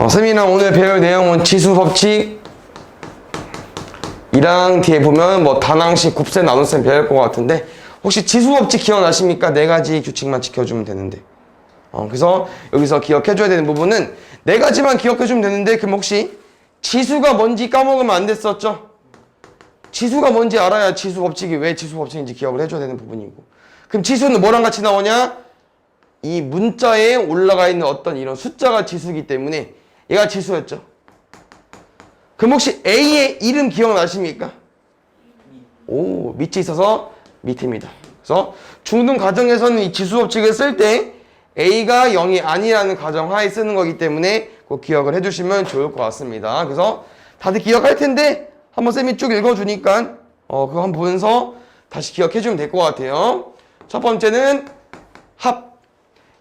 쌤이랑 오늘 배울 내용은 지수법칙 이랑 뒤에 보면 뭐 다항식, 곱셈, 나눗셈 배울 것 같은데 혹시 지수법칙 기억나십니까? 네 가지 규칙만 지켜주면 되는데 그래서 여기서 기억해줘야 되는 부분은 네 가지만 기억해주면 되는데 그럼 혹시 지수가 뭔지 까먹으면 안 됐었죠? 지수가 뭔지 알아야 지수법칙이 왜 지수법칙인지 기억을 해줘야 되는 부분이고 그럼 지수는 뭐랑 같이 나오냐? 이 문자에 올라가 있는 어떤 이런 숫자가 지수이기 때문에 얘가 지수였죠. 그럼 혹시 A의 이름 기억나십니까? 오, 밑에 있어서 밑입니다. 그래서 중등 가정에서는 이 지수법칙을 쓸 때 A가 0이 아니라는 가정하에 쓰는 거기 때문에 꼭 기억을 해주시면 좋을 것 같습니다. 그래서 다들 기억할 텐데 한번 쌤이 쭉 읽어주니까 그거 한번 보면서 다시 기억해주면 될 것 같아요. 첫 번째는 합.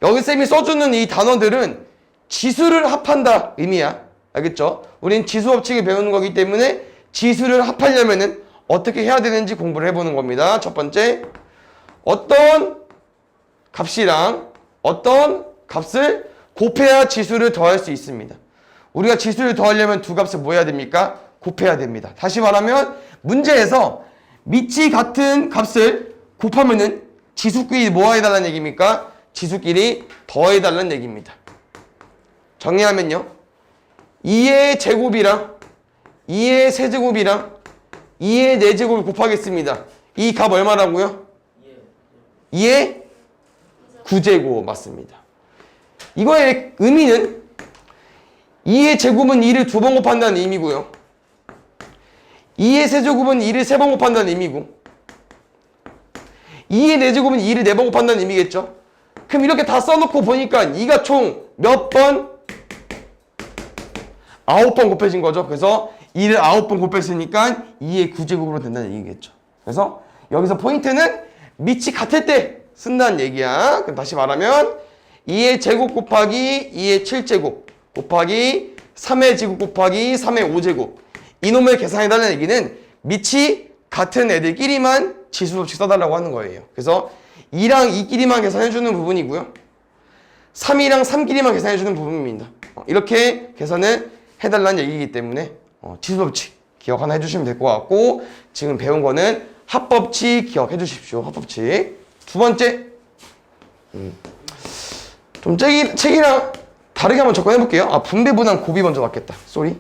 여기 쌤이 써주는 이 단어들은 지수를 합한다 의미야. 알겠죠? 우린 지수법칙을 배우는 거기 때문에 지수를 합하려면은 어떻게 해야 되는지 공부를 해보는 겁니다. 첫 번째, 어떤 값이랑 어떤 값을 곱해야 지수를 더할 수 있습니다. 우리가 지수를 더하려면 두 값을 뭐 해야 됩니까? 곱해야 됩니다. 다시 말하면 문제에서 밑이 같은 값을 곱하면은 지수끼리 뭐 해달라는 얘기입니까? 지수끼리 더해달라는 얘기입니다. 정리하면요. 2의 제곱이랑 2의 세제곱이랑 2의 4제곱을 곱하겠습니다. 이 값 얼마라고요? 2의 9제곱 맞습니다. 이거의 의미는 2의 제곱은 2를 2번 곱한다는 의미고요. 2의 세제곱은 2를 3번 곱한다는 의미고 2의 4제곱은 2를 4번 곱한다는 의미겠죠? 그럼 이렇게 다 써놓고 보니까 2가 총 몇 번? 9번 곱해진 거죠. 그래서 2를 9번 곱했으니까 2의 9제곱으로 된다는 얘기겠죠. 그래서 여기서 포인트는 밑이 같을 때 쓴다는 얘기야. 그럼 다시 말하면 2의 제곱 곱하기 2의 7제곱 곱하기 3의 제곱 곱하기 3의 5제곱 이놈을 계산해달라는 얘기는 밑이 같은 애들끼리만 지수법칙 써달라고 하는 거예요. 그래서 2랑 2끼리만 계산해주는 부분이고요. 3이랑 3끼리만 계산해주는 부분입니다. 이렇게 계산을 해달라는 얘기이기 때문에 지수법칙 기억 하나 해주시면 될 것 같고 지금 배운 거는 합법칙 기억해 주십시오. 합법칙. 두 번째 좀 책이랑 다르게 한번 접근해 볼게요. 분배보단 곱이 먼저 낫겠다. 쏘리.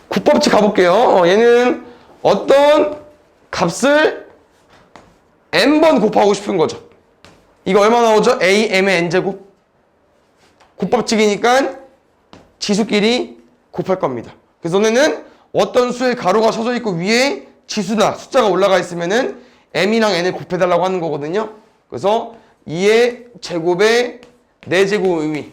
곱법칙 가볼게요. 얘는 어떤 값을 n번 곱하고 싶은 거죠. 이거 얼마 나오죠? am의 n제곱. 곱법칙이니까 지수끼리 곱할 겁니다. 그래서 너네는 어떤 수의 가로가 쳐져 있고 위에 지수나 숫자가 올라가 있으면은 m이랑 n을 곱해달라고 하는 거거든요. 그래서 2의 제곱의 4제곱 의미.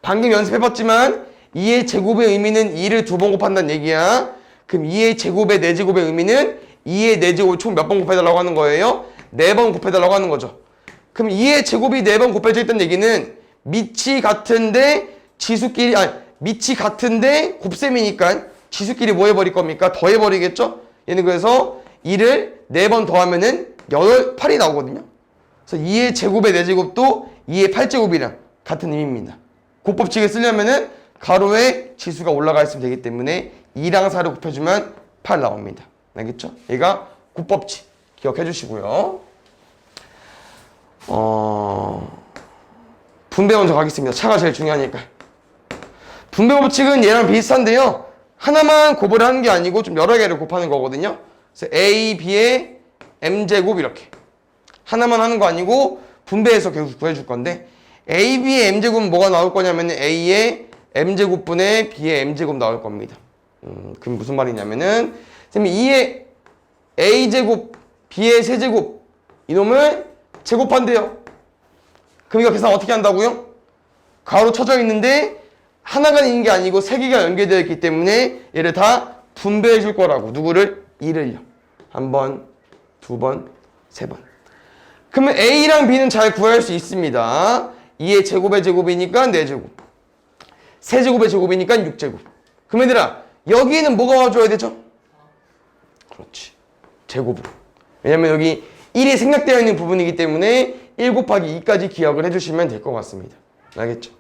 방금 연습해봤지만 2의 제곱의 의미는 2를 2번 곱한다는 얘기야. 그럼 2의 제곱의 4제곱의 의미는 2의 4제곱을 총 몇 번 곱해달라고 하는 거예요? 4번 곱해달라고 하는 거죠. 그럼 2의 제곱이 4번 곱해져 있다는 얘기는 밑이 같은데 지수끼리 밑이 같은데 곱셈이니까 지수끼리 뭐 해버릴 겁니까? 더해버리겠죠? 얘는 그래서 2를 4번 더하면은 8이 나오거든요. 그래서 2의 제곱의 4제곱도 2의 8제곱이랑 같은 의미입니다. 곱법칙을 쓰려면은 가로에 지수가 올라가 있으면 되기 때문에 2랑 4를 곱해주면 8 나옵니다. 알겠죠? 얘가 곱법칙 기억해 주시고요. 분배 먼저 가겠습니다. 차가 제일 중요하니까. 분배 법칙은 얘랑 비슷한데요. 하나만 곱을 하는 게 아니고 좀 여러 개를 곱하는 거거든요. 그래서 A, B의 M제곱 이렇게. 하나만 하는 거 아니고 분배해서 계속 구해줄 건데 A, B의 M제곱은 뭐가 나올 거냐면 A의 M제곱분의 B의 M제곱 나올 겁니다. 그럼 무슨 말이냐면은 선생님 2의 A제곱, B의 세제곱 이놈을 제곱한대요. 그럼 이거 계산 어떻게 한다고요? 가로 쳐져 있는데 하나가 있는 게 아니고 3개가 연결되어 있기 때문에 얘를 다 분배해 줄 거라고. 누구를? 2를요. 한 번, 두 번, 세 번. 그러면 A랑 B는 잘 구할 수 있습니다. 2의 제곱의 제곱이니까 4제곱. 세제곱의 제곱이니까 6제곱. 그럼 얘들아 여기는 뭐가 와줘야 되죠? 그렇지. 제곱으로. 왜냐면 여기 1이 생략되어 있는 부분이기 때문에 1 곱하기 2까지 기억을 해주시면 될 것 같습니다. 알겠죠?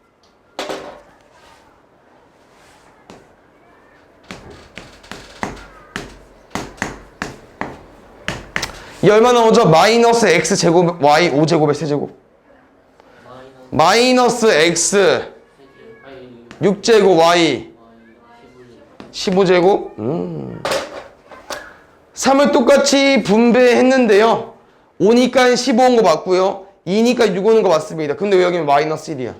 이 얼마 나오죠? 마이너스 x제곱 y 5제곱의 세제곱 마이너스 x 6제곱 y 15제곱 3을 똑같이 분배했는데요. 5니까 15 온 거 맞고요. 2니까 6 오는 거 맞습니다. 근데 왜 여기는 마이너스 1이야?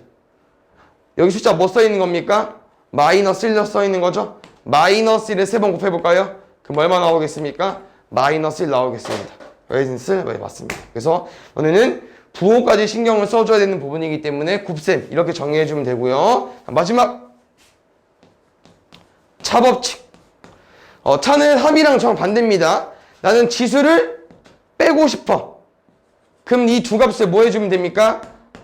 여기 숫자 뭐 써있는 겁니까? 마이너스 1로 써있는 거죠? 마이너스 1을 3번 곱해볼까요? 그럼 얼마 나오겠습니까? 마이너스 1 나오겠습니다. 레이즌스 네, 맞습니다. 그래서 너네는 부호까지 신경을 써줘야 되는 부분이기 때문에 곱셈 이렇게 정리해주면 되고요. 마지막 차법칙. 차는 합이랑 정반대입니다. 나는 지수를 빼고 싶어. 그럼 이 두 값을 뭐 해주면 됩니까?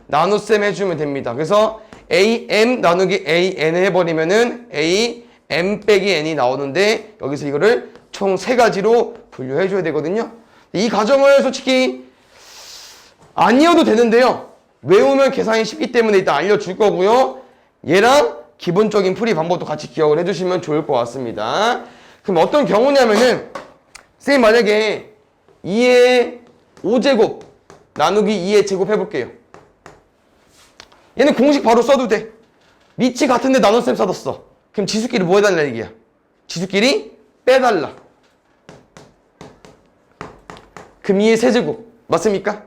나눗셈 해주면 됩니다. 그래서 am 나누기 an 해버리면은 am 빼기 n이 나오는데 여기서 이거를 총 3가지로 분류해줘야 되거든요. 이 과정을 솔직히 안 이어도 되는데요. 외우면 계산이 쉽기 때문에 일단 알려줄 거고요. 얘랑 기본적인 풀이 방법도 같이 기억을 해주시면 좋을 것 같습니다. 그럼 어떤 경우냐면은 쌤 만약에 2의 5제곱 나누기 2의 제곱 해볼게요. 얘는 공식 바로 써도 돼. 밑이 같은데 나눗셈 써뒀어. 그럼 지수끼리 뭐 해달라 얘기야? 지수끼리 빼달라. 그럼 2의 세제곱 맞습니까?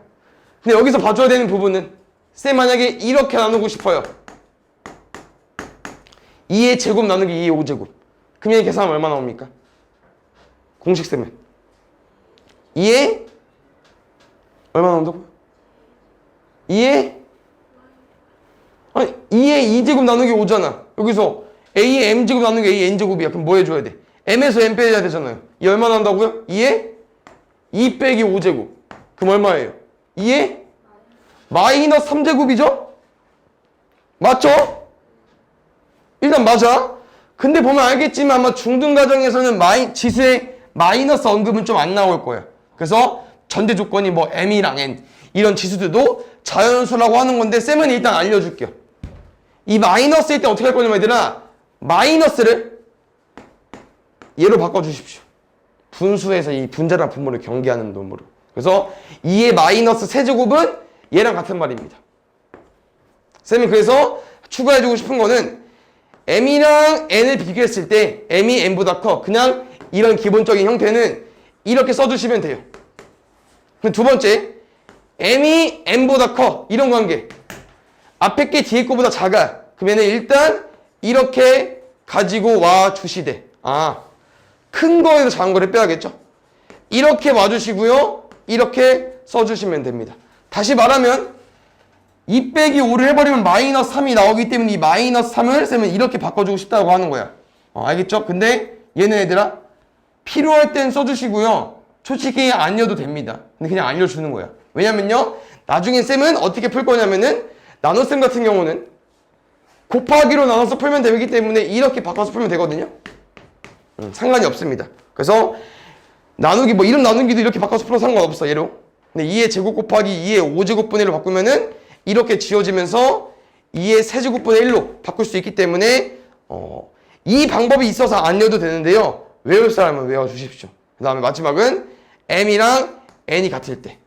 근데 여기서 봐줘야 되는 부분은 쌤 만약에 이렇게 나누고 싶어요. 2의 제곱 나누기 2의 5제곱 그럼 얘 계산하면 얼마 나옵니까? 공식 쓰면 2의 얼마 나온다고요? 2의 2의 2제곱 나누기 5잖아. 여기서 a의 m제곱 나누기 a의 n제곱이야. 그럼 뭐 해줘야 돼? m에서 m 빼야 되잖아요. 이 얼마 나온다고요? 2의 2 빼기 5제곱 그럼 얼마예요? 2의 마이너스 3제곱이죠? 맞죠? 일단 맞아. 근데 보면 알겠지만 아마 중등 과정에서는 지수의 마이너스 언급은 좀 안 나올 거예요. 그래서 전제 조건이 뭐 m이랑 n 이런 지수들도 자연수라고 하는 건데 쌤은 일단 알려줄게요. 이 마이너스일 때 어떻게 할 거냐면 얘들아 마이너스를 얘로 바꿔주십시오. 분수에서 이 분자랑 분모를 경계하는 놈으로. 그래서 2의 마이너스 세제곱은 얘랑 같은 말입니다. 쌤이 그래서 추가해주고 싶은 거는 m이랑 n을 비교했을 때 m이 n보다 커. 그냥 이런 기본적인 형태는 이렇게 써주시면 돼요. 근데 두 번째 m이 n보다 커. 이런 관계. 앞에 게 뒤에 거보다 작아. 그러면 일단 이렇게 가지고 와 주시되 큰 거에서 작은 거를 빼야겠죠. 이렇게 와주시고요. 이렇게 써주시면 됩니다. 다시 말하면 2 빼기 5를 해버리면 마이너스 3이 나오기 때문에 이 마이너스 3을 쌤은 이렇게 바꿔주고 싶다고 하는 거야. 알겠죠? 근데 얘는 얘들아 필요할 땐 써주시고요. 솔직히 아니어도 됩니다. 근데 그냥 알려주는 거야. 왜냐면요. 나중에 쌤은 어떻게 풀 거냐면은 나눗셈 같은 경우는 곱하기로 나눠서 풀면 되기 때문에 이렇게 바꿔서 풀면 되거든요. 상관이 없습니다. 그래서 나누기 뭐 이름 나누기도 이렇게 바꿔서 풀어도 상관없어 얘로. 근데 2의 제곱 곱하기 2의 5제곱분의 1로 바꾸면은 이렇게 지워지면서 2의 세제곱분의 1로 바꿀 수 있기 때문에 이 방법이 있어서 안 외워도 되는데요. 외울 사람은 외워주십시오. 그 다음에 마지막은 m이랑 n이 같을 때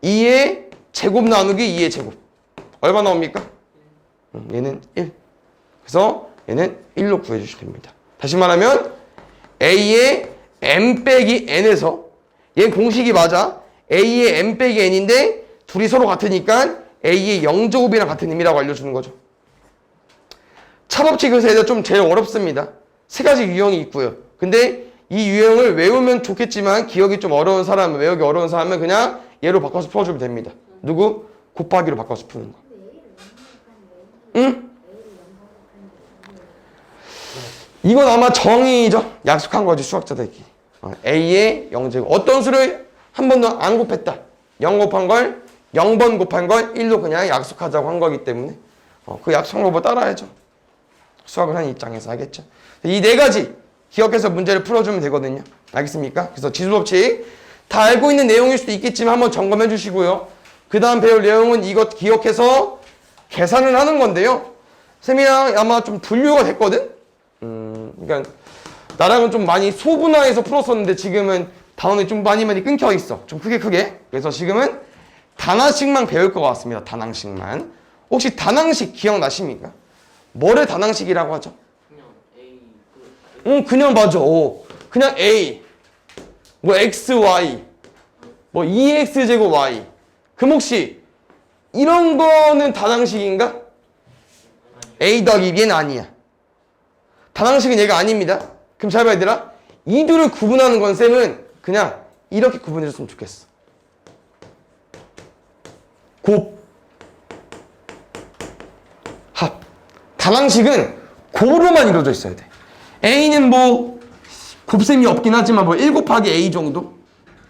2의 제곱 나누기 2의 제곱 얼마 나옵니까? 얘는 1. 그래서 얘는 1로 구해주시면 됩니다. 다시 말하면 a의 m 빼기 n에서 얘는 공식이 맞아. a의 m 빼기 n인데 둘이 서로 같으니까 a의 0제곱이랑 같은 의미라고 알려주는 거죠. 차법칙에서 얘들 좀 제일 어렵습니다. 3가지 유형이 있고요. 근데 이 유형을 외우면 좋겠지만 기억이 좀 어려운 사람은 외우기 어려운 사람은 그냥 얘로 바꿔서 풀어주면 됩니다. 누구? 곱하기로 바꿔서 푸는 거. 응? 이건 아마 정의죠. 약속한 거지 수학자들끼리. a의 0제곱 어떤 수를 한 번도 안 곱했다. 0 곱한 걸 0번 곱한 걸 1로 그냥 약속하자고 한 거기 때문에 그 약속한 거 따라야죠. 수학을 하는 입장에서 알겠죠? 이 4가지 기억해서 문제를 풀어주면 되거든요. 알겠습니까? 그래서 지수법칙 다 알고 있는 내용일 수도 있겠지만 한번 점검해 주시고요. 그 다음 배울 내용은 이것 기억해서 계산을 하는 건데요. 쌤이랑 아마 좀 분류가 됐거든? 그러니까 나랑은 좀 많이 소분화해서 풀었었는데 지금은 단원이 좀 많이 끊겨 있어. 좀 크게. 그래서 지금은 단항식만 배울 것 같습니다. 단항식만. 혹시 단항식 기억나십니까? 뭐를 단항식이라고 하죠? 그냥 A 그냥 맞아. 그냥 A. 뭐 X, Y. 뭐 2X제곱 Y. 그럼 혹시 이런 거는 단항식인가? A 더하기 B는 아니야. 단항식은 얘가 아닙니다. 그럼 잘 봐, 얘들아. 이 둘을 구분하는 건 쌤은 그냥 이렇게 구분해줬으면 좋겠어. 곱, 합. 단항식은 곱으로만 이루어져 있어야 돼. A는 뭐 곱셈이 없긴 하지만 뭐 1 곱하기 A 정도.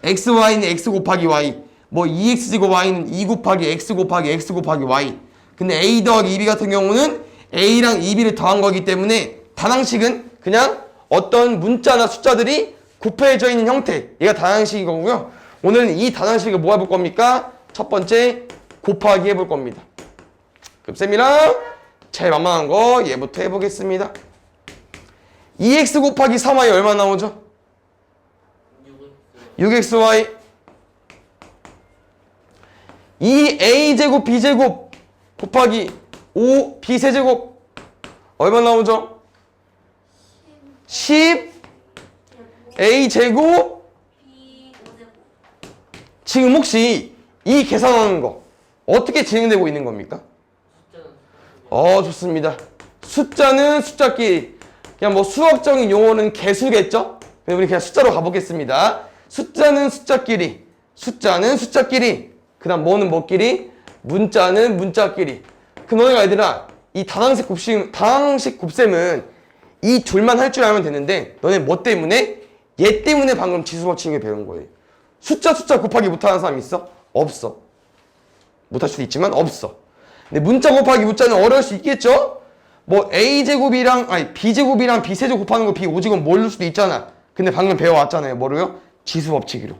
XY는 X 곱하기 Y. 뭐 2X제곱 Y는 2 곱하기 X 곱하기 X 곱하기 Y. 근데 A 더하기 2B 같은 경우는 A랑 2B를 더한 거기 때문에 단항식은 그냥 어떤 문자나 숫자들이 곱해져 있는 형태. 얘가 단항식인 거고요. 오늘은 이 단항식을 뭐 해볼 겁니까? 첫 번째 곱하기 해볼 겁니다. 그럼 쌤이랑 제일 만만한 거 얘부터 해보겠습니다. 2x 곱하기 3y 얼마 나오죠? 6xy. 2a제곱 b제곱 곱하기 5b세제곱 얼마 나오죠? 10a제곱. 지금 혹시 이 계산하는 거 어떻게 진행되고 있는 겁니까? 좋습니다. 숫자는 숫자끼리. 그냥 뭐 수학적인 용어는 개수겠죠? 우리 그냥 숫자로 가보겠습니다. 숫자는 숫자끼리. 숫자는 숫자끼리. 그 다음 뭐는 뭐끼리? 문자는 문자끼리. 그럼 너네가 얘들아 이 단항식 곱셈은 이 둘만 할 줄 알면 되는데 너네 뭐 때문에? 얘 때문에 방금 지수법칙을 배운 거예요. 숫자 곱하기 못하는 사람 있어? 없어. 못할 수도 있지만 없어. 근데 문자 곱하기 문자는 어려울 수 있겠죠? 뭐 B제곱이랑 B세제곱 곱하는 거 B5제곱 모를 수도 있잖아. 근데 방금 배워왔잖아요. 뭐로요? 지수법칙으로.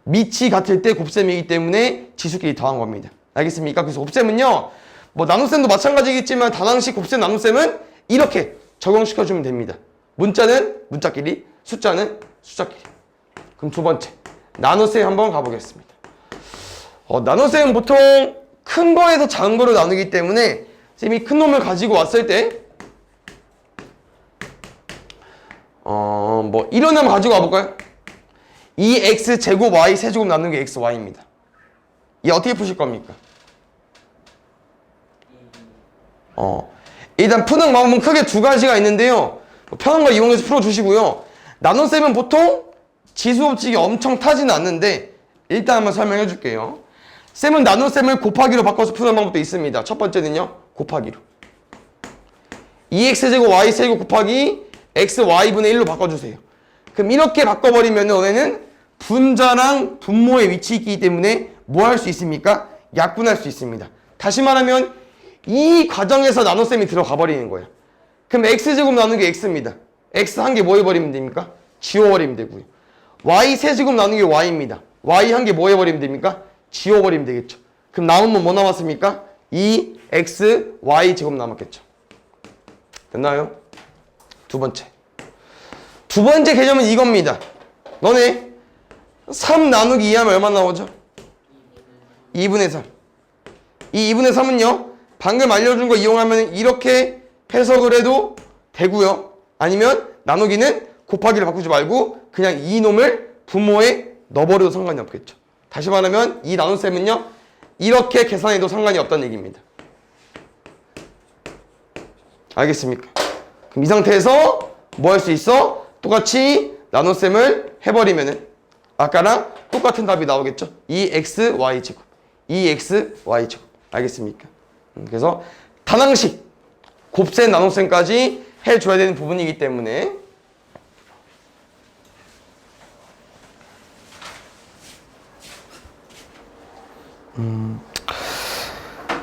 밑이 같을 때 곱셈이기 때문에 지수끼리 더한 겁니다. 알겠습니까? 그래서 곱셈은요. 뭐 나눗셈도 마찬가지겠지만 단항식 곱셈 나눗셈은 이렇게 적용시켜주면 됩니다. 문자는 문자끼리, 숫자는 숫자끼리. 그럼 두 번째 나눗셈 한번 가보겠습니다. 나눗셈은 보통 큰 거에서 작은 거로 나누기 때문에 쌤이 큰 놈을 가지고 왔을 때 뭐 이런 놈 가지고 와볼까요? 2x제곱 y 세제곱 나누는 게 xy입니다. 이 어떻게 푸실 겁니까? 일단 푸는 방법은 크게 두 가지가 있는데요. 편한 거 이용해서 풀어주시고요. 나눗셈은 보통 지수법칙이 엄청 타지는 않는데 일단 한번 설명해 줄게요. 셈은 나눗셈을 곱하기로 바꿔서 푸는 방법도 있습니다. 첫 번째는요. 곱하기로. 2x제곱 y세제곱 곱하기 xy분의 1로 바꿔주세요. 그럼 이렇게 바꿔버리면 너네는 분자랑 분모의 위치 있기 때문에 뭐 할 수 있습니까? 약분할 수 있습니다. 다시 말하면 이 과정에서 나눗셈이 들어가 버리는 거예요. 그럼 x제곱 나누는 게 x입니다. x 한 개 뭐 해버리면 됩니까? 지워버리면 되고요. y 세제곱 나누는 게 y입니다. y 한 개 뭐 해버리면 됩니까? 지워버리면 되겠죠. 그럼 남은 건 뭐 남았습니까? 2x y 제곱 남았겠죠. 됐나요? 두 번째 개념은 이겁니다. 너네 3 나누기 2 하면 얼마 나오죠? 2분의 3. 이 2분의 3은요. 방금 알려준 거 이용하면 이렇게 해석을 해도 되고요. 아니면 나누기는 곱하기를 바꾸지 말고 그냥 이 놈을 분모에 넣어버려도 상관이 없겠죠. 다시 말하면 이 나눗셈은요. 이렇게 계산해도 상관이 없다는 얘기입니다. 알겠습니까? 그럼 이 상태에서 뭐 할 수 있어? 똑같이 나눗셈을 해버리면은 아까랑 똑같은 답이 나오겠죠? 2xy제곱 2xy제곱 알겠습니까? 그래서 단항식 곱셈 나눗셈까지 해줘야 되는 부분이기 때문에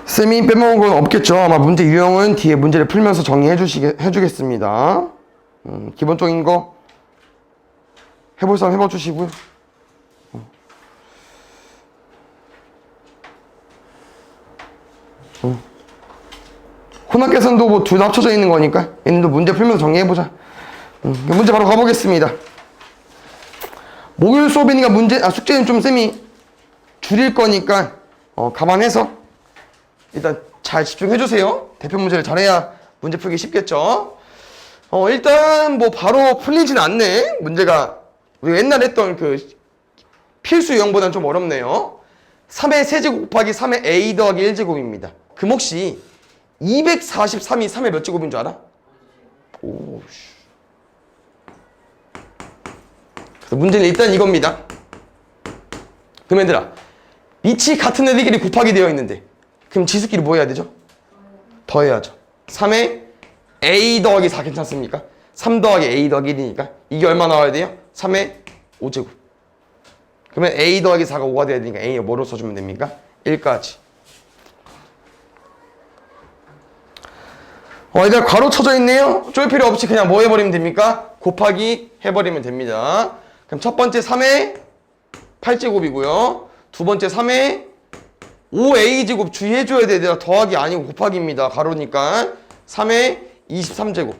쌤이 빼먹은 건 없겠죠. 아마 문제 유형은 뒤에 문제를 풀면서 해주겠습니다. 기본적인 거 해볼 사람 해봐 주시고요. 혼합계산도 뭐 둘 다 합쳐져 있는 거니까 얘는도 문제 풀면서 정리해보자. 문제 바로 가보겠습니다. 목요일 수업이니까 숙제는 좀 쌤이 줄일 거니까 감안해서 일단 잘 집중해주세요. 대표 문제를 잘해야 문제 풀기 쉽겠죠. 일단 뭐 바로 풀리진 않네. 문제가 우리 옛날에 했던 그 필수 유형보다는 좀 어렵네요. 3의 세제곱 곱하기 3의 a 더하기 1제곱입니다. 그럼 혹시 243이 3의 몇 제곱인 줄 알아? 오씨. 그래서 문제는 일단 이겁니다. 그럼 얘들아, 밑이 같은 애들끼리 곱하기 되어 있는데 그럼 지수끼리 뭐 해야 되죠? 더해야죠. 3의 a 더하기 4 괜찮습니까? 3 더하기 a 더하기 1이니까 이게 얼마 나와야 돼요? 3의 5제곱. 그러면 a 더하기 4가 5가 돼야 되니까 a에 뭐로 써주면 됩니까? 1까지. 일단 괄호 쳐져 있네요. 쫄 필요 없이 그냥 뭐 해버리면 됩니까? 곱하기 해버리면 됩니다. 그럼 첫 번째 3의 8제곱이고요. 두 번째 3의 5a제곱 주의해줘야 돼요. 더하기 아니고 곱하기입니다. 가로니까 3의 23제곱.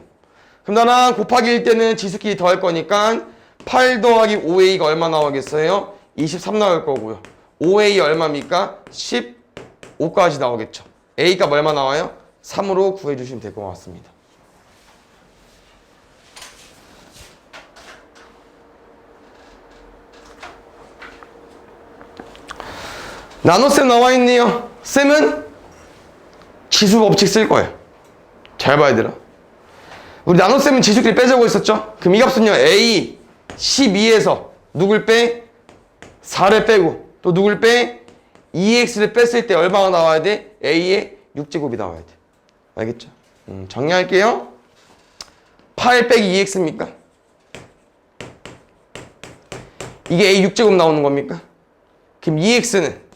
그럼 나랑 곱하기일 때는 지수끼리 더할 거니까 8 더하기 5a가 얼마 나오겠어요? 23 나올 거고요. 5a 얼마입니까? 15까지 나오겠죠. a값 얼마 나와요? 3으로 구해주시면 될 것 같습니다. 나눗셈 나와 있네요. 셈은 지수 법칙 쓸 거예요. 잘 봐야 되라. 우리 나눗셈은 지수끼리 빼자고 했었죠? 그럼 이 값은요, a 12에서 누굴 빼? 4를 빼고 또 누굴 빼? 2x를 뺐을 때 얼마가 나와야 돼? a의 6제곱이 나와야 돼. 알겠죠? 정리할게요. 8 빼기 2x입니까? 이게 a 6제곱 나오는 겁니까? 그럼 2x는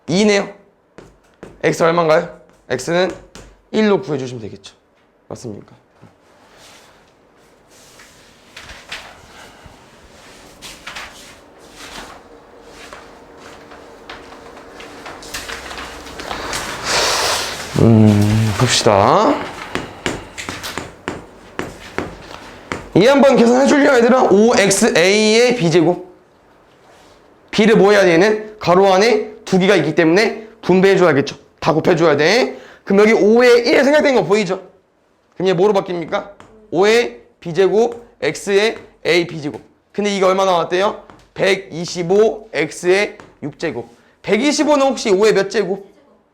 2네요. x 얼마인가요? x는 1로 구해주시면 되겠죠. 맞습니까? 봅시다. 이 한번 계산해 줄려 얘들아. 5xa의 b제곱. b를 뭐 해야 돼? 얘는 가로 안에 두 개가 있기 때문에 분배해 줘야겠죠. 다 곱해 줘야 돼. 그럼 여기 5의 1에 생략된 거 보이죠? 그럼 얘 뭐로 바뀝니까? 5의 b제곱 x의 a b제곱. 근데 이게 얼마 나왔대요? 125x의 6제곱. 125는 혹시 5의 몇 제곱?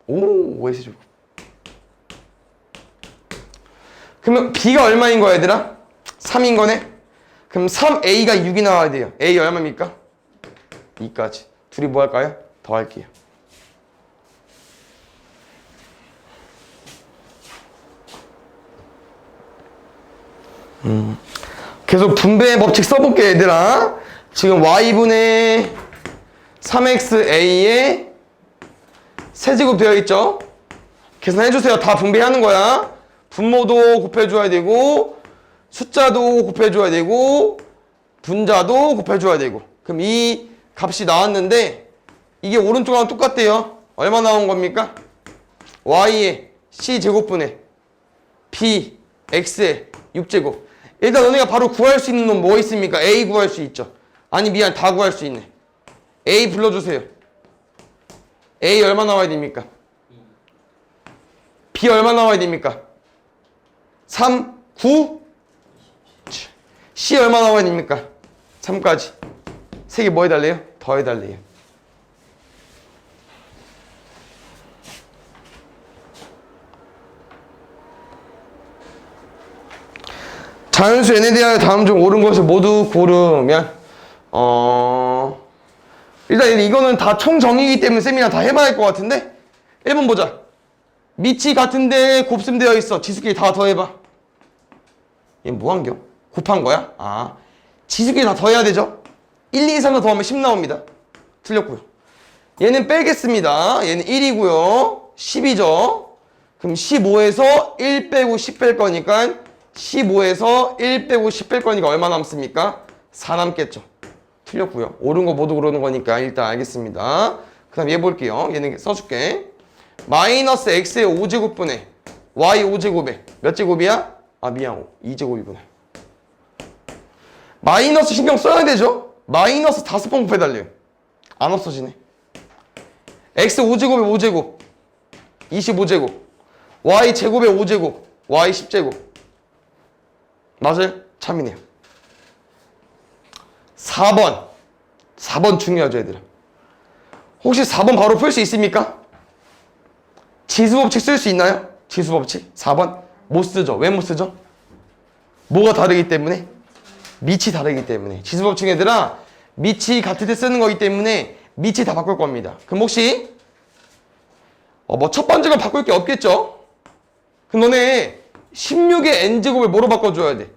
5의 세제곱. 그러면 b가 얼마인 거야 얘들아? 3인 거네? 그럼 3a가 6이 나와야 돼요. a 얼마입니까? 2까지. 둘이 뭐 할까요? 더 할게요. 계속 분배 법칙 써볼게 얘들아. 지금 y분의 3xa의 세제곱 되어 있죠? 계산해주세요. 다 분배하는 거야. 분모도 곱해줘야 되고 숫자도 곱해줘야 되고 분자도 곱해줘야 되고. 그럼 이 값이 나왔는데 이게 오른쪽하고 똑같대요. 얼마 나온 겁니까? y의 c제곱분의 b x의 6제곱. 일단 너네가 바로 구할 수 있는 놈 뭐 있습니까? a 구할 수 있죠. 아니 미안, 다 구할 수 있네. a 불러주세요. a 얼마 나와야 됩니까? b 얼마 나와야 됩니까? 3, 9, c 얼마 나와야 됩니까? 3까지. 세 개 뭐 해달래요? 더 해달래요. 자연수 n에 대하여 다음 중 옳은 것을 모두 고르면 일단 이거는 다 총정의이기 때문에 쌤이랑 다 해봐야 할 것 같은데 1번 보자. 밑이 같은데 곱셈되어 있어. 지수끼리 다 더해봐. 얘 뭐한겨? 곱한 거야? 아, 지수끼리 다 더해야 되죠? 1, 2, 3도 더하면 10 나옵니다. 틀렸고요. 얘는 빼겠습니다. 얘는 1이고요. 10이죠. 그럼 15에서 1 빼고 10 뺄 거니까 15에서 1 빼고 10 뺄 거니까 얼마 남습니까? 4 남겠죠. 틀렸고요. 옳은 거 모두 그러는 거니까 일단 알겠습니다. 그 다음 얘 볼게요. 얘는 써줄게. 마이너스 x의 5제곱분의 y 5제곱에 몇 제곱이야? 아 미안 2제곱이구나. 마이너스 신경 써야 되죠? 마이너스 5번 곱해달래요. 안 없어지네. x 5제곱에 5제곱 25제곱 y 제곱에 5제곱 y 10제곱 맞아요? 참이네요. 4번 중요하죠 얘들아. 혹시 4번 바로 풀 수 있습니까? 지수법칙 쓸 수 있나요? 지수법칙 4번 못 쓰죠. 왜 못 쓰죠? 뭐가 다르기 때문에? 밑이 다르기 때문에. 지수법칙 얘들아 밑이 같을 때 쓰는 거기 때문에 밑이 다 바꿀 겁니다. 그럼 혹시 뭐 첫 번째 건 바꿀 게 없겠죠? 그럼 너네 16의 n제곱을 뭐로 바꿔줘야 돼?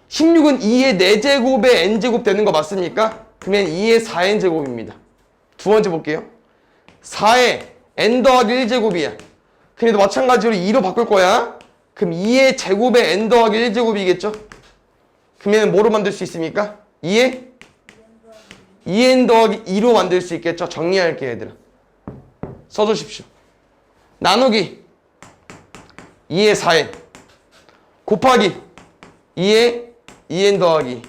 16은 2의 4제곱에 n제곱 되는 거 맞습니까? 그러면 2의 4n제곱입니다. 두 번째 볼게요. 4의 n 더하기 1제곱이야. 그래도 마찬가지로 2로 바꿀 거야. 그럼 2의 제곱에 n 더하기 1제곱이겠죠? 그러면 뭐로 만들 수 있습니까? 2의 2n 더하기 2로 만들 수 있겠죠? 정리할게요 얘들아. 써주십시오. 나누기 2의 4n 곱하기 2의 2n 더하기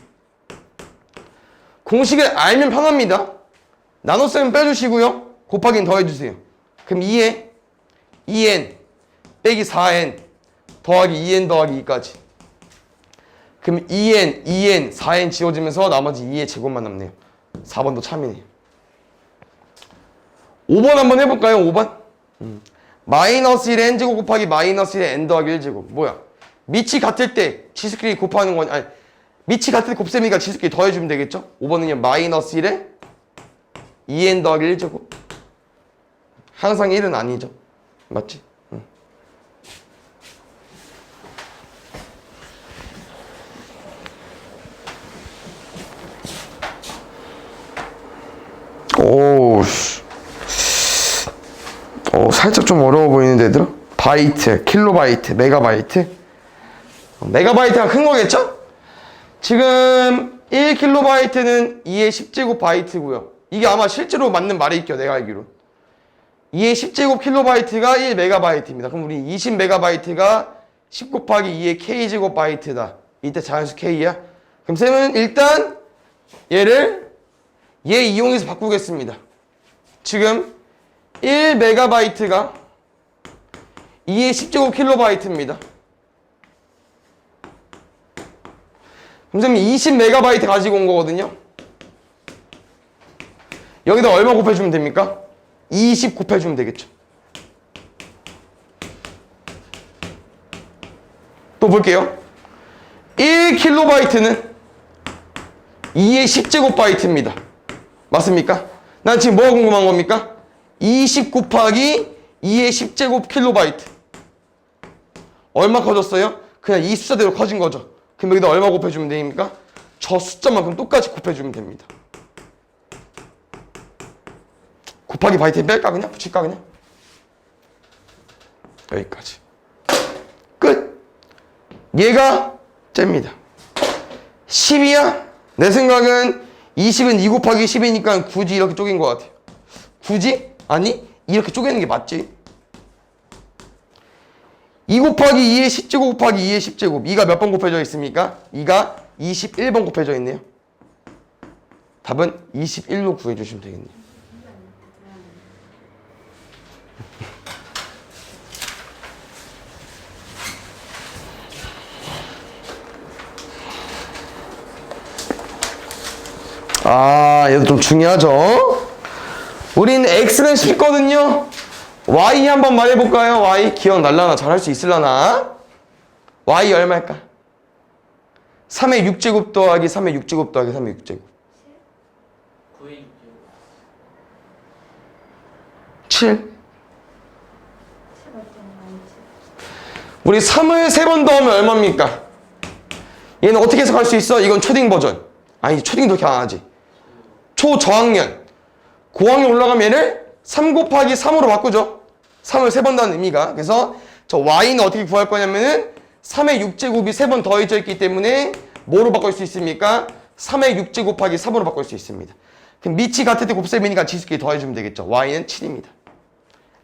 공식을 알면 편합니다. 나눗셈은 빼주시고요. 곱하기는 더해주세요. 그럼 2의 2n 빼기 4n 더하기 2n 더하기 2까지. 그럼 2n, 4n 지워지면서 나머지 2의 제곱만 남네요. 4번도 참이네요. 5번 한번 해볼까요? 5번. 마이너스 1의 n제곱 곱하기 마이너스 1의 n 더하기 1제곱. 뭐야? 밑이 같을 때 지수끼리 곱하는 건 아니 밑이 같을 때 곱셈이니까 지수끼리 더해주면 되겠죠? 5번은요 마이너스 1에 2n 더하기 1제곱. 항상 1은 아니죠. 맞지? 살짝 좀 어려워 보이는데 얘들아? 바이트, 킬로바이트, 메가바이트. 메가바이트가 큰 거겠죠? 지금 1킬로바이트는 2의 10제곱 바이트고요. 이게 아마 실제로 맞는 말이 있겨 내가 알기로. 2의 10제곱 킬로바이트가 1메가바이트입니다. 그럼 우리 20메가바이트가 10 곱하기 2의 k제곱 바이트다. 이때 자연수 k야. 그럼 쌤은 일단 얘를 얘 이용해서 바꾸겠습니다. 지금 1메가바이트가 2의 10제곱 킬로바이트입니다. 그럼 쌤 20메가바이트 가지고 온 거거든요. 여기다 얼마 곱해주면 됩니까? 20 곱해주면 되겠죠. 또 볼게요. 1킬로바이트는 2의 10제곱 바이트입니다. 맞습니까? 난 지금 뭐가 궁금한 겁니까? 20 곱하기 2의 10제곱 킬로바이트. 얼마 커졌어요? 그냥 이 숫자대로 커진 거죠. 그럼 여기다 얼마 곱해주면 됩니까? 저 숫자만큼 똑같이 곱해주면 됩니다. 곱하기 바이트 뺄까 그냥? 붙일까 그냥? 여기까지. 끝! 얘가 잽니다. 10이야? 내 생각은 20은 2 곱하기 10이니까 굳이 이렇게 쪼갠 것 같아요. 굳이? 아니 이렇게 쪼개는 게 맞지. 2 곱하기 2의 10제곱 곱하기 2의 10제곱. 2가 몇 번 곱해져 있습니까? 2가 21번 곱해져 있네요. 답은 21로 구해주시면 되겠네요. 얘도 좀 중요하죠. 우린 X는 쉽거든요. Y 한번 말해볼까요? Y 기억날라나? 잘할 수 있을라나? Y 얼마일까? 3의 6제곱 더하기 3의 6제곱 더하기 3의 6제곱 9의 6제곱 7. 우리 3을 3번 더하면 얼마입니까? 얘는 어떻게 해석할 수 있어? 이건 초딩 버전. 아니 초딩도 이렇게 안 하지. 초저학년. 고학년 올라가면 얘를 3 곱하기 3으로 바꾸죠. 3을 3번 더하는 의미가. 그래서 저 y는 어떻게 구할 거냐면은 3의 6제곱이 3번 더해져 있기 때문에 뭐로 바꿀 수 있습니까? 3의 6제곱 곱하기 3으로 바꿀 수 있습니다. 그럼 밑이 같을 때 곱셈이니까 지수끼리 더해주면 되겠죠. y는 7입니다.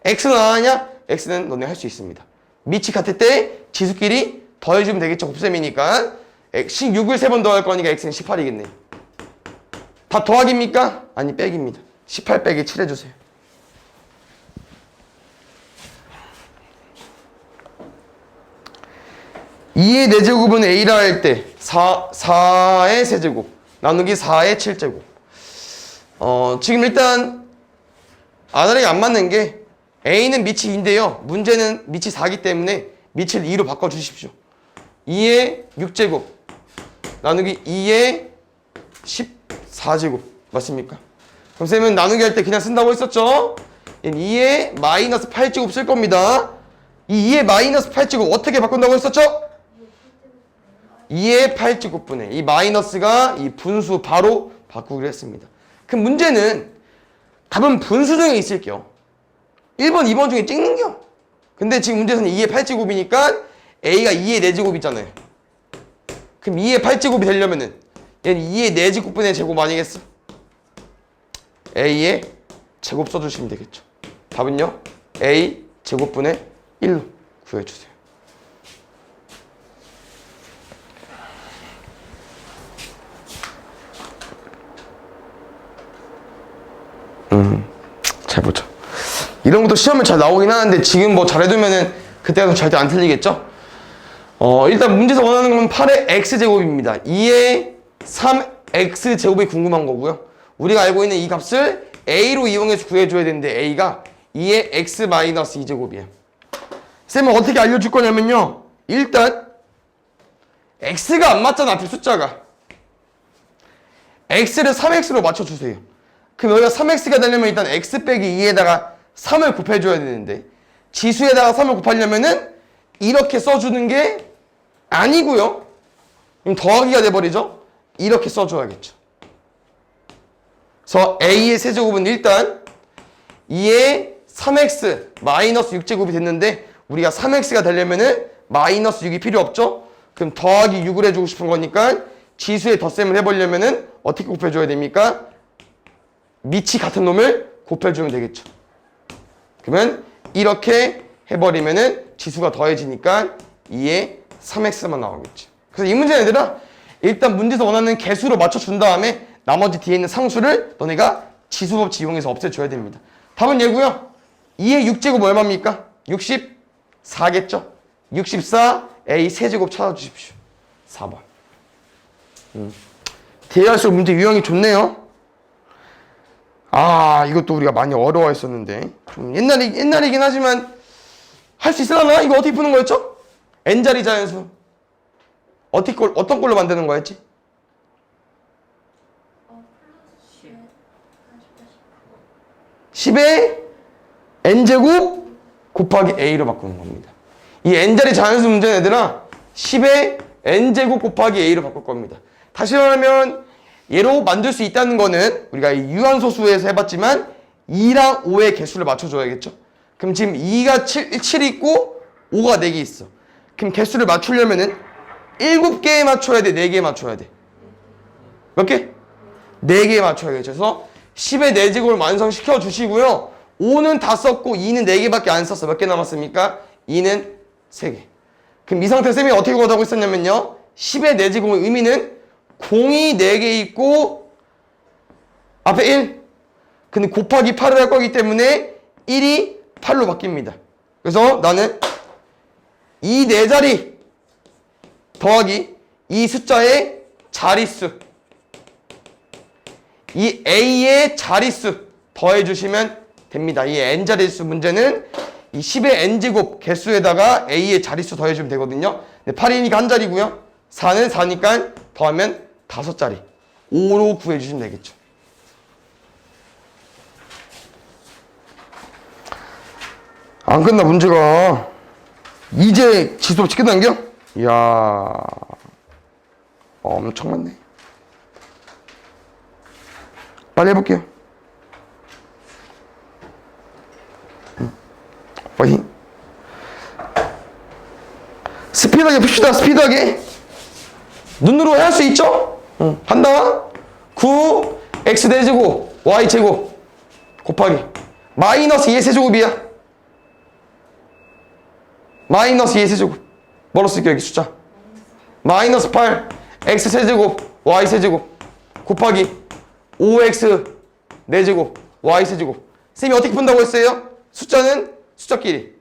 x는 안 하냐? x는 너네 할 수 있습니다. 밑이 같을 때 지수끼리 더해주면 되겠죠. 곱셈이니까 6을 3번 더할 거니까 x는 18이겠네. 다 더하기입니까? 아니 빼기입니다. 18 빼기 7 해주세요. 2의 4제곱은 a라 할 때 4의 세제곱 나누기 4의 7제곱. 지금 일단 아다리가 안 맞는 게 a는 밑이 2인데요. 문제는 밑이 4기 때문에 밑을 2로 바꿔주십시오. 2의 6제곱 나누기 2의 14제곱 맞습니까? 그럼 쌤은 나누기 할 때 그냥 쓴다고 했었죠? 2의 마이너스 8제곱 쓸 겁니다. 이 2의 마이너스 8제곱 어떻게 바꾼다고 했었죠? 2의 8제곱분의 이 마이너스가 이 분수 바로 바꾸기로 했습니다. 그럼 문제는 답은 분수 중에 있을게요. 1번, 2번 중에 찍는겨. 근데 지금 문제에서는 2의 8제곱이니까 a가 2의 4제곱 있잖아요. 그럼 2의 8제곱이 되려면은 얘는 2의 4제곱분의 제곱 아니겠어? a의 제곱 써주시면 되겠죠. 답은요? a 제곱분의 1로 구해주세요. 잘 보죠. 이런 것도 시험에 잘 나오긴 하는데 지금 뭐 잘해두면은 그때가 절대 안 틀리겠죠? 일단 문제에서 원하는 건 8의 x제곱입니다. 2의 3x제곱이 궁금한 거고요. 우리가 알고 있는 이 값을 a로 이용해서 구해줘야 되는데 a가 2의 x-2제곱이에요. 쌤은 어떻게 알려줄 거냐면요. 일단 x가 안 맞잖아, 앞에 숫자가. x를 3x로 맞춰주세요. 그럼 여기가 3x가 되려면 일단 x 빼기 2에다가 3을 곱해줘야 되는데 지수에다가 3을 곱하려면은 이렇게 써주는 게 아니고요. 그럼 더하기가 돼버리죠. 이렇게 써줘야겠죠. 그래서 a의 세제곱은 일단 2의 3x 마이너스 6제곱이 됐는데 우리가 3x가 되려면은 마이너스 6이 필요 없죠. 그럼 더하기 6을 해주고 싶은 거니까 지수에 덧셈을 해보려면은 어떻게 곱해줘야 됩니까? 밑이 같은 놈을 곱해주면 되겠죠. 그러면 이렇게 해버리면은 지수가 더해지니까 2의 3x만 나오겠죠. 그래서 이 문제 얘들아 일단 문제에서 원하는 개수로 맞춰준 다음에 나머지 뒤에 있는 상수를 너네가 지수법칙 이용해서 없애줘야 됩니다. 답은 얘고요. 2의 6제곱 얼마입니까? 64겠죠? 64 a 세제곱 찾아주십시오. 4번. 대할수록 문제 유형이 좋네요. 이것도 우리가 많이 어려워했었는데 좀 옛날이긴 하지만 할 수 있으려나? 이거 어떻게 푸는 거였죠? n자리 자연수 어떤 걸로 만드는 거였지? 십. 10의 n제곱 곱하기 a로 바꾸는 겁니다. 이 n자리 자연수 문제는 얘들아 10의 n제곱 곱하기 a로 바꿀 겁니다. 다시 말하면 얘로 만들 수 있다는 거는 우리가 이 유한소수에서 해봤지만 2랑 5의 개수를 맞춰줘야겠죠. 그럼 지금 2가 7 있고 5가 4개 있어. 그럼 개수를 맞추려면은 7개에 맞춰야 돼? 4개에 맞춰야 돼? 몇 개? 4개에 맞춰야겠죠. 그래서 10의 4제곱을 완성시켜 주시고요. 5는 다 썼고 2는 4개밖에 안 썼어. 몇 개 남았습니까? 2는 3개. 그럼 이 상태 쌤이 어떻게 구하자고 했었냐면요. 10의 4제곱의 의미는 공이 4개 있고 앞에 1. 근데 곱하기 8을 할 거기 때문에 1이 8로 바뀝니다. 그래서 나는 이 4자리 더하기 이 숫자의 자릿수 이 a의 자릿수 더해주시면 됩니다. 이 n자릿수 문제는 이 10의 n제곱 개수에다가 a의 자릿수 더해주면 되거든요. 8이니까 한 자리고요. 4는 4니까 더하면 5자리 5로 구해주시면 되겠죠. 안 끝나 문제가. 이제 지수법칙 끝난겨? 이야 엄청 많네. 빨리 해볼게요. 파이팅. 스피드하게 풉시다. 스피드하게. 눈으로 할 수 있죠? 한다. 9 x 제곱 y 제곱 곱하기 마이너스 2의 세제곱이야. 마이너스 2의 세제곱. 뭐로 쓸게요, 여기 숫자? 마이너스 8, x 세제곱, y 세제곱, 곱하기 5x 4제곱, y 세제곱. 쌤이 어떻게 푼다고 했어요? 숫자는 숫자끼리.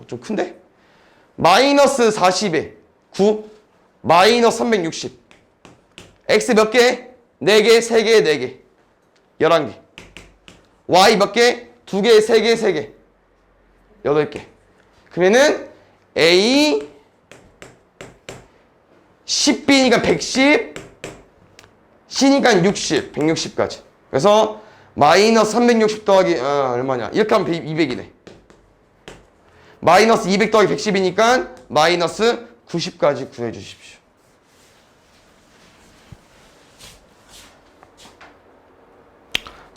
좀 큰데? 마이너스 40에 9, 마이너스 360. x 몇 개? 4개, 3개, 4개. 11개. y 몇 개? 2개, 3개, 3개. 8개. 그러면은 a 10b니까 110, c니까 60, 160까지. 그래서 마이너스 360 더하기 얼마냐? 이렇게 하면 200이네. 마이너스 200 더하기 110이니까 마이너스 90까지 구해주십시오.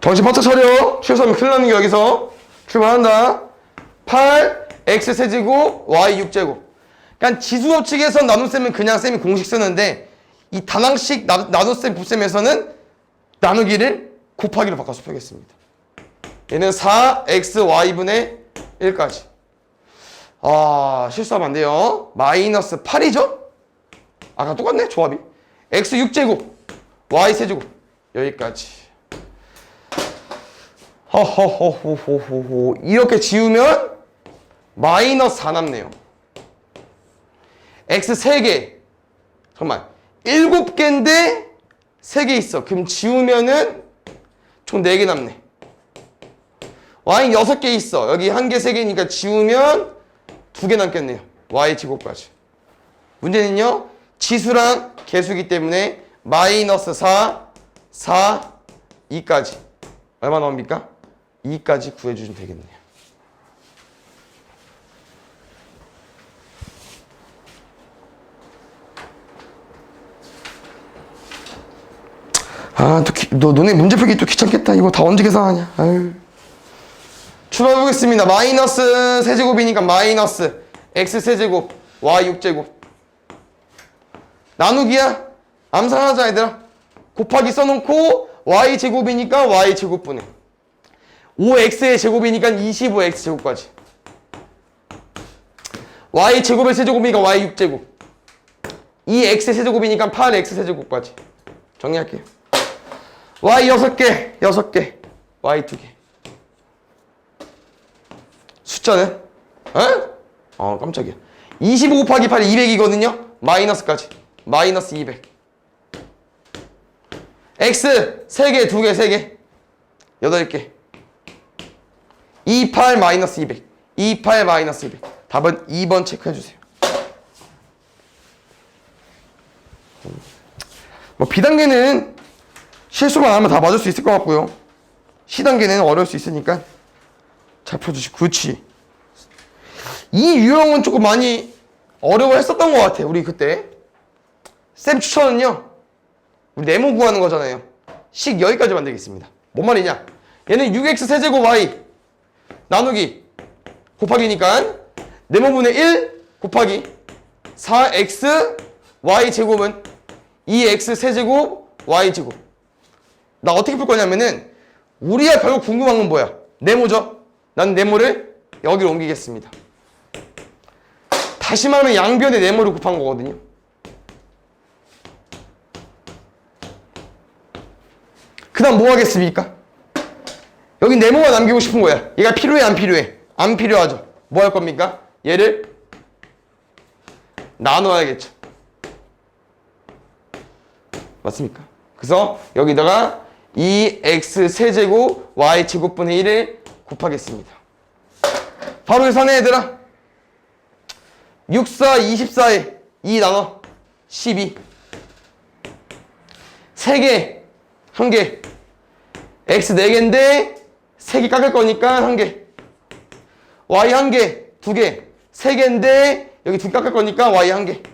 정신 바짝 차려. 실수하면 큰일 나는 게 여기서. 출발한다. 8, x 세제곱, y 6제곱. 그러니까 지수법칙에서 나눗셈은 그냥 쌤이 공식 쓰는데 이 단항식 나눗셈 곱셈에서는 나누기를 곱하기로 바꿔서 펴겠습니다. 얘는 4xy분의 1까지. 실수하면 안 돼요. 마이너스 8이죠? 아까 똑같네, 조합이. x 6제곱, y 세제곱. 여기까지. 허허허호호호호. 이렇게 지우면 마이너스 4 남네요. x 3개. 잠깐만. 7개인데 3개 있어. 그럼 지우면은 총 4개 남네. y 6개 있어. 여기 1개, 3개니까 지우면 2개 남겠네요. y 제곱까지. 문제는요. 지수랑 개수기 때문에 마이너스 4, 4, 2까지. 얼마 나옵니까? 2까지 구해주시면 되겠네요. 너네 문제 풀기 또 귀찮겠다. 이거 다 언제 계산하냐. 아유. 출발해보겠습니다. 마이너스 세제곱이니까 마이너스 x 세제곱, y 6제곱. 나누기야? 암산하자, 얘들아. 곱하기 써놓고 y 제곱이니까 y 제곱분해. 5x의 제곱이니까 25x 제곱까지. y 제곱의 세제곱이니까 y 6제곱. 2x의 세제곱이니까 8x 세제곱까지. 정리할게요. y 6개, 6개, y 2개. 숫자는? 깜짝이야. 25 곱하기 8이 200이거든요? 마이너스까지. 마이너스 200. x 3개, 2개, 3개. 8개. 28 마이너스 200. 28 마이너스 200. 답은 2번 체크해주세요. B단계는 실수만 안 하면 다 맞을 수 있을 것 같고요. C단계는 어려울 수 있으니까 잘 펴주시고. 그렇지. 이 유형은 조금 많이 어려워했었던 것 같아. 우리 그때 쌤 추천은요, 우리 네모 구하는 거잖아요. 식 여기까지 만들겠습니다. 뭔 말이냐? 얘는 6x 세제곱 y 나누기 곱하기니까 네모분의 1 곱하기 4x y 제곱은 2x 세제곱 y 제곱. 나 어떻게 풀 거냐면은 우리가 결국 궁금한 건 뭐야? 네모죠? 난 네모를 여기로 옮기겠습니다. 다시 말하면 양변의 네모를 곱한 거거든요. 그 다음 뭐 하겠습니까? 여기 네모가 남기고 싶은 거야. 얘가 필요해, 안 필요해? 안 필요하죠. 뭐 할 겁니까? 얘를 나눠야겠죠. 맞습니까? 그래서 여기다가 2x 세제곱 y 제곱분의 1을 곱하겠습니다. 바로 계산해, 얘들아. 6, 4, 24에 2 나눠 12. 3개, 1개. x 4개인데 3개 깎을 거니까 1개. y 1개, 2개. 3개인데 여기 2개 깎을 거니까 y 1개.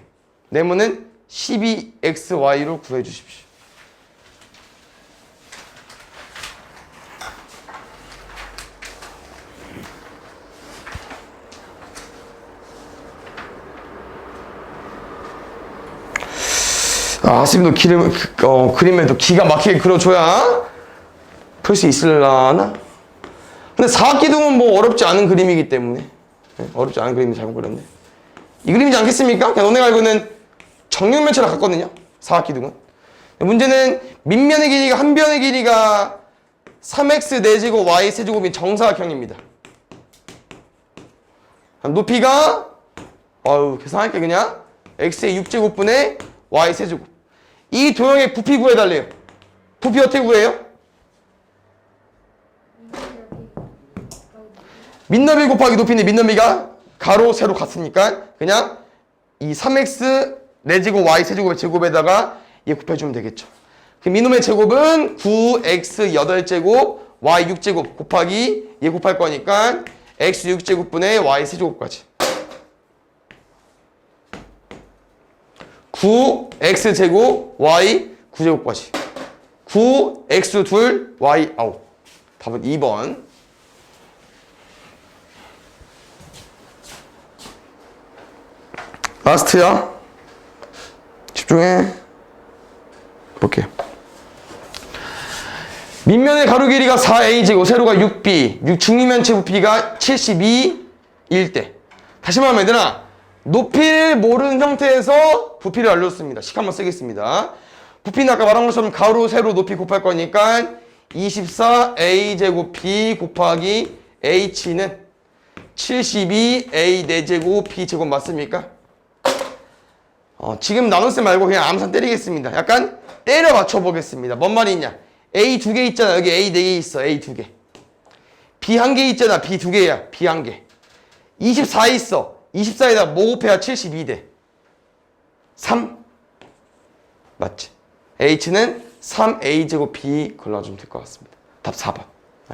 네모는 12xy로 구해 주십시오. 쌤도 그림에도 기가 막히게 그려줘야 풀 수 있을라나? 근데 사각기둥은 뭐 어렵지 않은 그림이기 때문에 네, 어렵지 않은 그림이 잘못 그렸네. 이 그림이지 않겠습니까? 그냥 너네가 알고 있는 정육면체랑 같거든요. 사각기둥은. 문제는 밑면의 길이가 한 변의 길이가 3x 4제곱 y 세제곱인 정사각형입니다. 높이가 계산할게 그냥 x의 6제곱분의 y 세제곱. 이 도형의 부피 구해달래요. 부피 어떻게 구해요? 밑너비 곱하기 높이인데 밑너비가 가로 세로 같으니까 그냥 이 3x 4제곱 y 세제곱의 제곱에다가 얘 곱해주면 되겠죠. 그럼 이놈의 제곱은 9x 8제곱 y 6제곱 곱하기 얘 곱할 거니까 x 6제곱분의 y 세제곱까지 9x제곱 y 9제곱까지 9x 2 y 9. 답은 2번. 라스트야. 집중해. 볼게요. 밑면의 가로 길이가 4a제곱, 세로가 6b, 중위면체 부피가 72일 때. 다시 말하면 얘들아, 높이를 모르는 형태에서 부피를 알려줬습니다. 식 한번 쓰겠습니다. 부피는 아까 말한 것처럼 가로, 세로, 높이 곱할 거니까 24a제곱 b 곱하기 h는 72a 4제곱 b제곱 맞습니까? 지금 나눗셈 말고 그냥 암산 때리겠습니다. 약간 때려 맞춰보겠습니다. 뭔 말이 있냐? A 2개 있잖아. 여기 A 4개 있어. A 2개. B 1개 있잖아. B 2개야. B 1개. 24 있어. 24에다 뭐 곱해야 72 돼? 3? 맞지? H는 3A제곱 B 골라주면 될 것 같습니다. 답 4번.